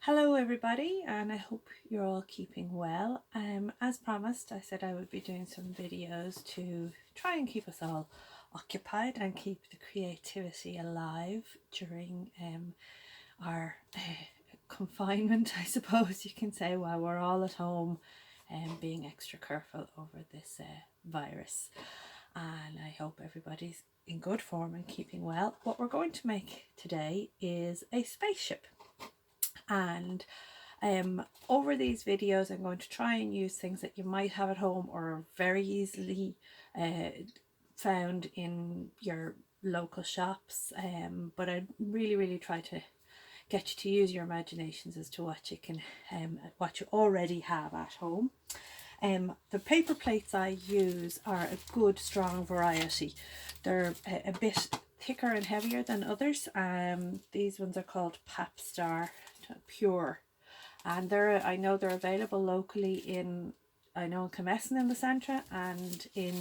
Hello everybody, and I hope you're all keeping well. As promised, I said I would be doing some videos to try and keep us all occupied and keep the creativity alive during our confinement, I suppose you can say, while we're all at home and being extra careful over this virus. And I hope everybody's in good form and keeping well. What we're going to make today is a spaceship. And over these videos I'm going to try and use things that you might have at home or are very easily found in your local shops, but I really try to get you to use your imaginations as to what you can what you already have at home. The paper plates I use are a good strong variety. They're a bit thicker and heavier than others. These ones are called Papstar Pure, and I know they're available locally in Camessen in the centre, and in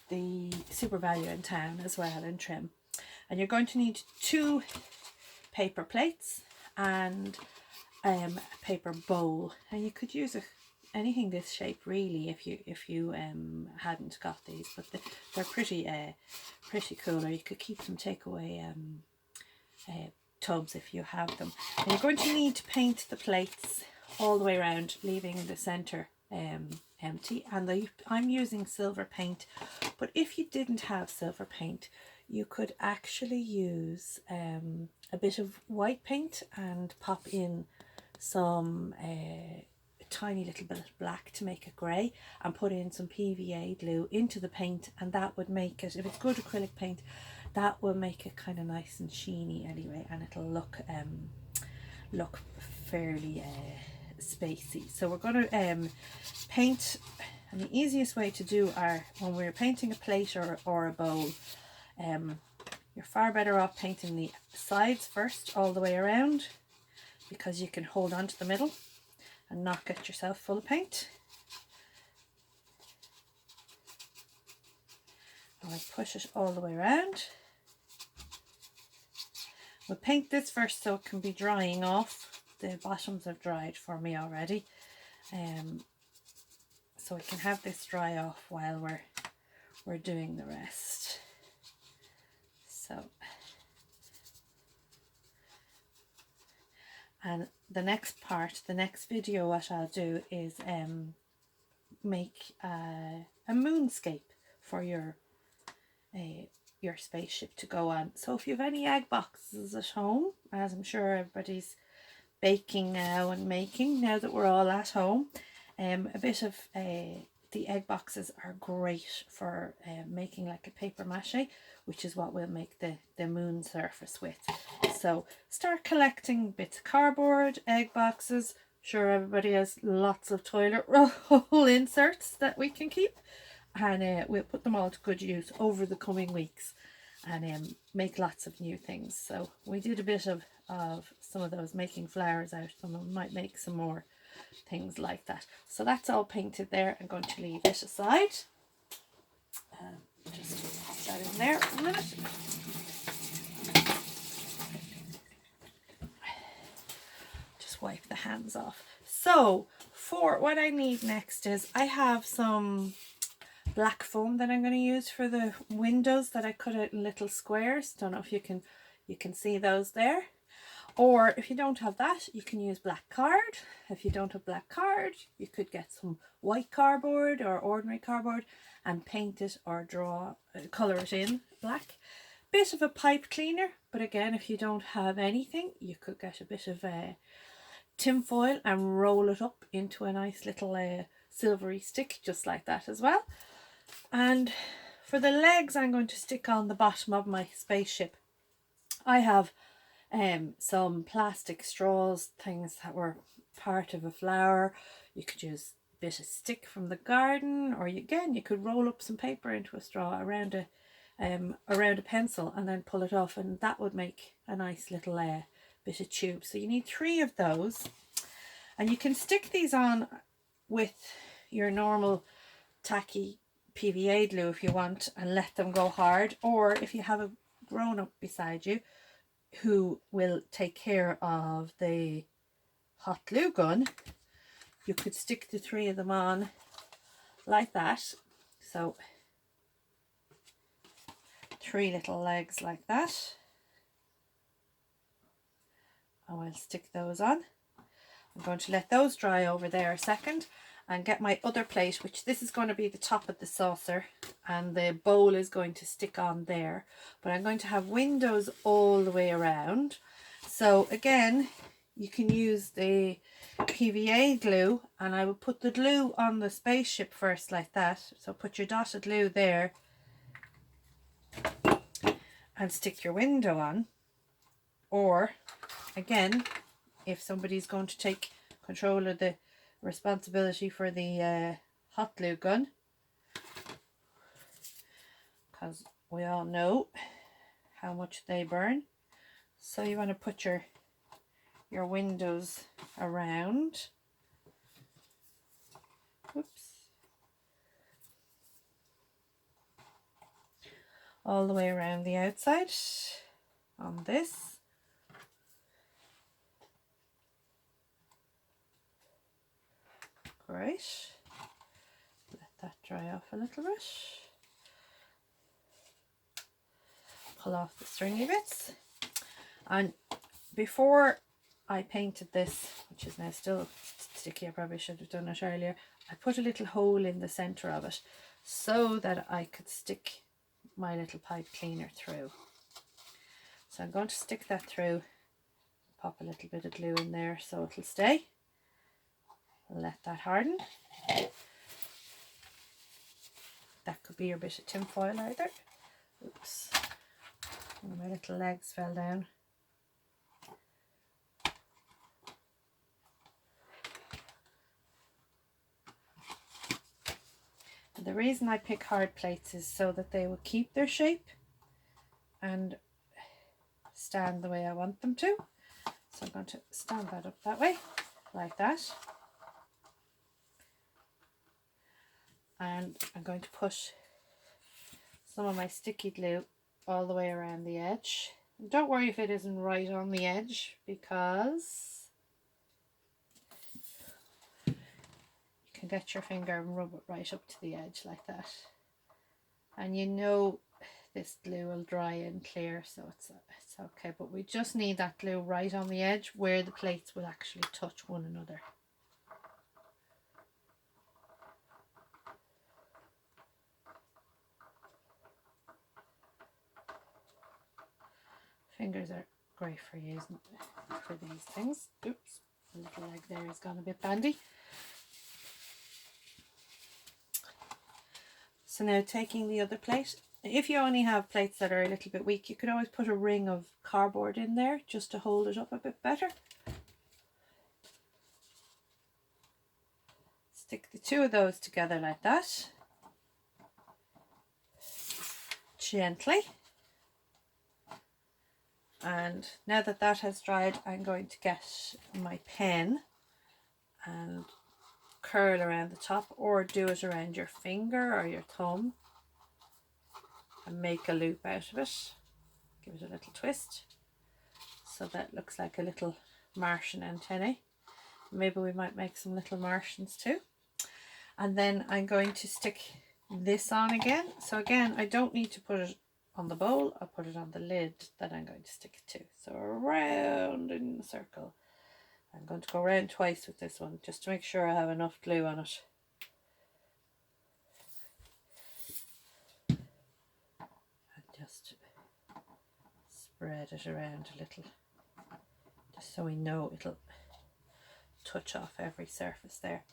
the SuperValu in town as well, in Trim. And you're going to need 2 paper plates and a paper bowl, and you could use anything this shape really if you hadn't got these, but they're pretty cool. Or you could keep them takeaway tubs if you have them. And you're going to need to paint the plates all the way around, leaving the centre empty. And I'm using silver paint, but if you didn't have silver paint, you could actually use a bit of white paint and pop in some tiny little bit of black to make it grey, and put in some PVA glue into the paint, and that would make it, if it's good acrylic paint, that will make it kind of nice and sheeny anyway, and it'll look fairly spacey. So we're going to paint, and the easiest way to do are when we're painting a plate or a bowl, you're far better off painting the sides first all the way around, because you can hold on to the middle and not get yourself full of paint. And I push it all the way around. We'll paint this first so it can be drying off. The bottoms have dried for me already, so we can have this dry off while we're doing the rest. So, and the next video, what I'll do is make a moonscape for your spaceship to go on. So if you have any egg boxes at home, as I'm sure everybody's baking now and making now that we're all at home, a bit of the egg boxes are great for making like a paper mache, which is what we'll make the moon surface with. So start collecting bits of cardboard, egg boxes. Sure, everybody has lots of toilet roll inserts that we can keep, and we'll put them all to good use over the coming weeks, and make lots of new things. So we did a bit of some of those, making flowers out of them, and we might make some more things like that. So that's all painted there. I'm going to leave it aside. Just pop that in there a minute. Just wipe the hands off. So for what I need next is, I have some black foam that I'm going to use for the windows that I cut out in little squares. Don't know if you can see those there. Or if you don't have that, you can use black card. If you don't have black card, you could get some white cardboard or ordinary cardboard and paint it or colour it in black. Bit of a pipe cleaner, but again, if you don't have anything, you could get a bit of tin foil and roll it up into a nice little silvery stick, just like that as well. And for the legs, I'm going to stick on the bottom of my spaceship. I have some plastic straws, things that were part of a flower. You could use a bit of stick from the garden, or you could roll up some paper into a straw around a pencil and then pull it off, and that would make a nice little bit of tube. So you need 3 of those, and you can stick these on with your normal tacky PVA glue if you want, and let them go hard. Or if you have a grown-up beside you, who will take care of the hot glue gun, you could stick the 3 of them on like that. So 3 little legs like that. I will stick those on. I'm going to let those dry over there a second and get my other plate, which this is going to be the top of the saucer, and the bowl is going to stick on there. But I'm going to have windows all the way around. So again, you can use the PVA glue, and I will put the glue on the spaceship first like that. So put your dotted glue there and stick your window on. Or again, if somebody's going to take control of the responsibility for the hot glue gun, because we all know how much they burn, so you want to put your windows around. Oops. All the way around the outside on this. Great. Let that dry off a little bit. Pull off the stringy bits. And before I painted this, which is now still sticky, I probably should have done it earlier, I put a little hole in the centre of it so that I could stick my little pipe cleaner through. So I'm going to stick that through, pop a little bit of glue in there so it'll stay. Let that harden. That could be your bit of tin foil either. Oops. And my little legs fell down. And the reason I pick hard plates is so that they will keep their shape and stand the way I want them to. So I'm going to stand that up that way, like that. And I'm going to push some of my sticky glue all the way around the edge. And don't worry if it isn't right on the edge, because you can get your finger and rub it right up to the edge like that. And you know this glue will dry and clear, so it's okay. But we just need that glue right on the edge where the plates will actually touch one another. Fingers are great for using for these things. Oops, the little leg there has gone a bit bandy. So now taking the other plate, if you only have plates that are a little bit weak, you could always put a ring of cardboard in there just to hold it up a bit better. Stick the 2 of those together like that, gently. And now that that has dried, I'm going to get my pen and curl around the top, or do it around your finger or your thumb and make a loop out of it. Give it a little twist so that looks like a little Martian antennae. Maybe we might make some little Martians too. And then I'm going to stick this on again. So again, I don't need to put it on the bowl, I'll put it on the lid that I'm going to stick it to. So around in a circle. I'm going to go around twice with this one just to make sure I have enough glue on it. And just spread it around a little, just so we know it'll touch off every surface there.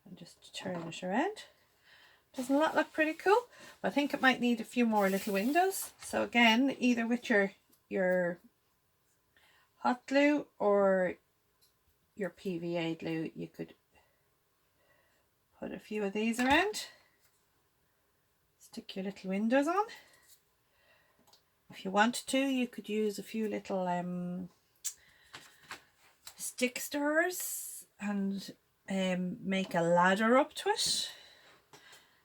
And just turn it around. Doesn't that look pretty cool? I think it might need a few more little windows. So again, either with your hot glue or your PVA glue, you could put a few of these around. Stick your little windows on. If you want to, you could use a few little stick stirrers and make a ladder up to it.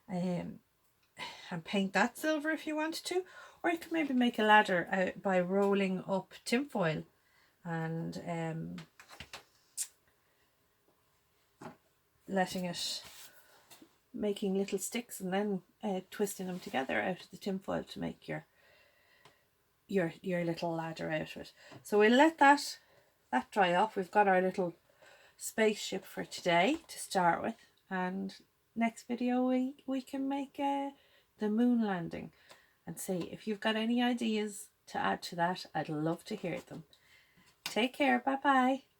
And paint that silver if you want to, Or you can maybe make a ladder out by rolling up tinfoil and letting it, making little sticks and then twisting them together out of the tinfoil to make your little ladder out of it. So we'll let that dry off. We've got our little spaceship for today to start with, and next video we can make the moon landing and see. If you've got any ideas to add to that, I'd love to hear them. Take care. Bye bye.